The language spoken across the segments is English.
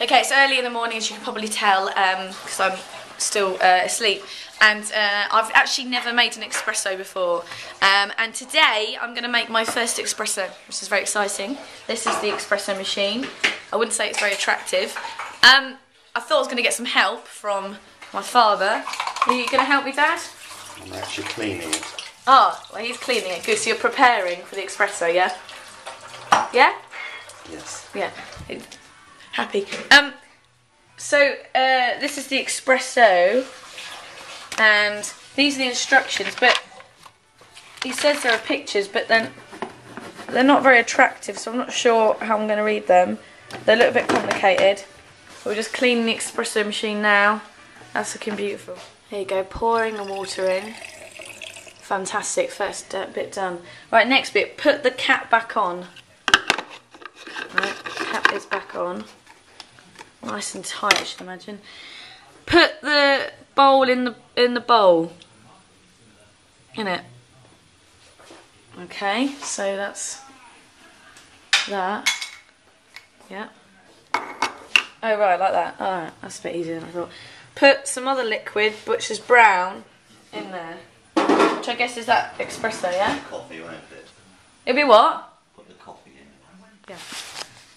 Okay, it's early in the morning, as you can probably tell, because I'm still asleep. And I've actually never made an espresso before. And today I'm going to make my first espresso, which is very exciting. This is the espresso machine. I wouldn't say it's very attractive. I thought I was going to get some help from my father. Are you going to help me, Dad? I'm actually cleaning it. Oh, well, he's cleaning it. Good, so you're preparing for the espresso, yeah? Yeah? Yes. Yeah. Happy. So this is the espresso, and these are the instructions, but he says there are pictures, but then they're not very attractive, so I'm not sure how I'm going to read them. They're a little bit complicated. We're just cleaning the espresso machine now. That's looking beautiful. Here you go, pouring the water in. Fantastic, first bit done. Right, next bit, put the cap back on. Right, cap is back on. Nice and tight, I should imagine. Put the bowl in the bowl. In it. Okay, so that's that. Yeah. Oh right, like that. Alright, that's a bit easier than I thought. Put some other liquid, which is brown, in there. Which I guess is that espresso, yeah? Coffee, won't it? It'll be what? Put the coffee in. Yeah.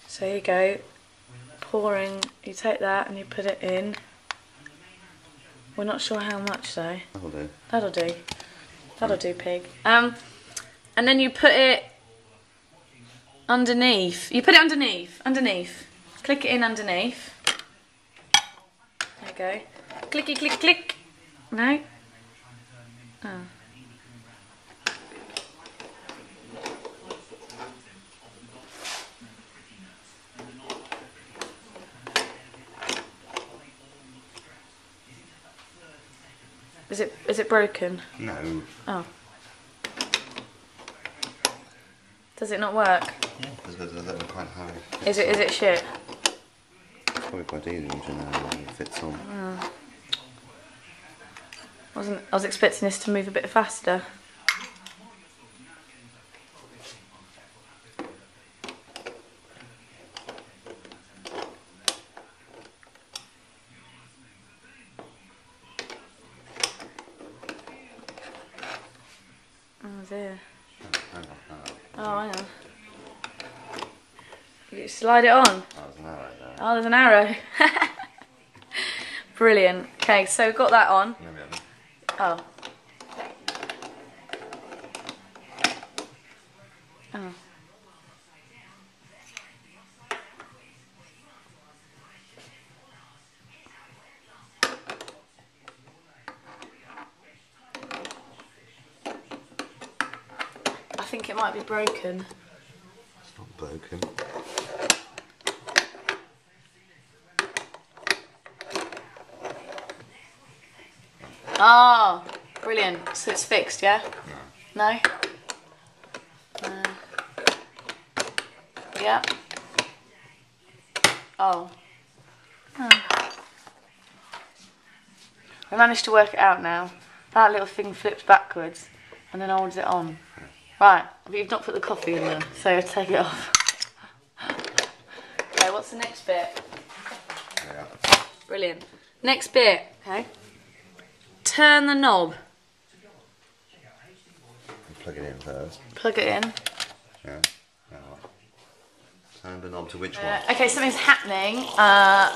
So here you go. Pouring, you take that and you put it in. We're not sure how much though. That'll do. That'll do. That'll do, pig. And then you put it underneath. You put it underneath. Underneath. Click it in underneath. There you go. Clicky, click, click. No? Oh. Is it broken? No. Oh. Does it not work? Yeah, because they're quite high. Is it shit? It's probably quite easy to know when it fits on. I was expecting this to move a bit faster. Oh dear. Oh, hang on. You slide it on. Oh, there's an arrow there. Oh, there's an arrow. Brilliant. Okay, so got that on. No, we haven't. Oh. Oh. I think it might be broken. It's not broken. Oh, brilliant. So it's fixed, yeah? No. No? Yeah. Oh. We managed to work it out now. That little thing flips backwards and then holds it on. Right, but you've not put the coffee in there, so take it off. Okay, what's the next bit? Yeah. Brilliant. Next bit, okay. Turn the knob. Plug it in first. Plug it in. Yeah. Now what? Turn the knob to which one? Okay, something's happening. I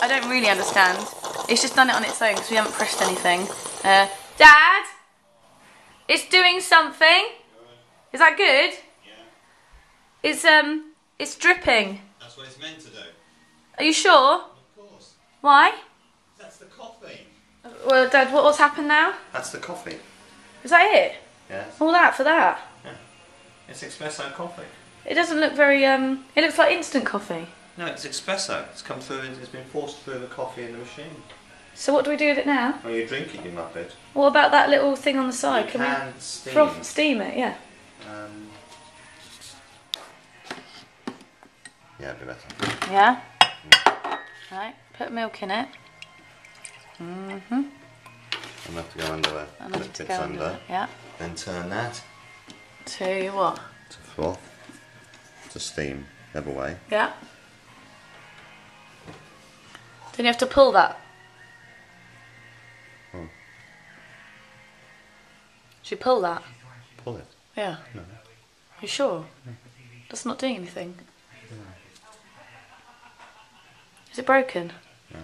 don't really understand. It's just done it on its own because we haven't pressed anything. Dad, it's doing something. Is that good? Yeah. It's dripping. That's what it's meant to do. Are you sure? Of course. Why? That's the coffee. Well, Dad, what's happened now? That's the coffee. Is that it? Yes. All that for that? Yeah. It's espresso coffee. It doesn't look very. It looks like instant coffee. No, it's espresso. It's come through. It's been forced through the coffee in the machine. So what do we do with it now? Well, you drink it, you muppet. What about that little thing on the side? You Can can we steam. steam it? Yeah. Yeah, it'd be better. Yeah. Right. Put milk in it. I'm going to have to go under there. And Put then to bits go under. under. Yeah. Then turn that To what? to froth. To steam. The other way. Yeah. Then you have to pull that. Oh. Should you pull that? Pull it? Yeah. No. You sure? That's not doing anything. No. Is it broken? No.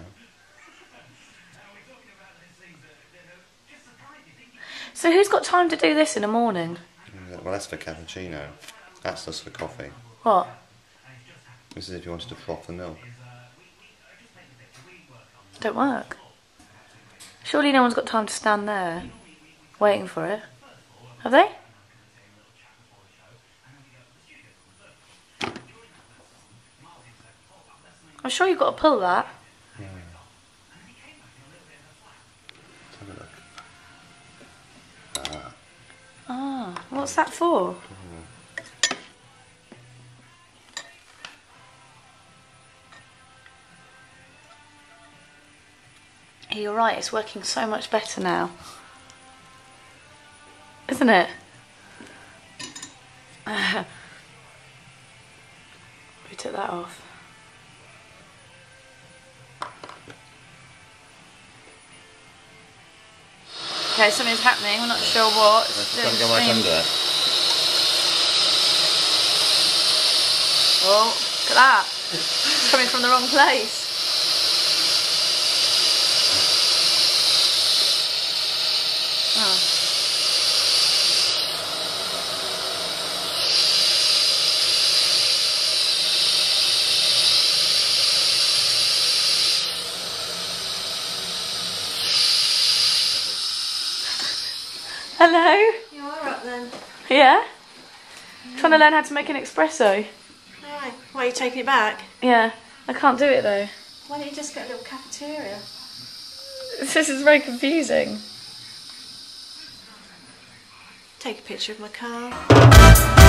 So who's got time to do this in the morning? Yeah, well, that's for cappuccino. That's just for coffee. What? This is if you wanted to froth the milk. Don't work. Surely no one's got time to stand there waiting for it. Have they? I'm sure you've got to pull that. Yeah. Let's have a look. Ah, what's that for? You're right, it's working so much better now. Isn't it? We took that off. Okay, something's happening, we're not sure what. Don't go right under it. Oh, look at that. It's coming from the wrong place. Oh. Hello? You alright then? Yeah? Trying to learn how to make an espresso. Alright. Why are you taking it back? Yeah, I can't do it though. Why don't you just get a little cafeteria? This is very confusing. Take a picture of my car.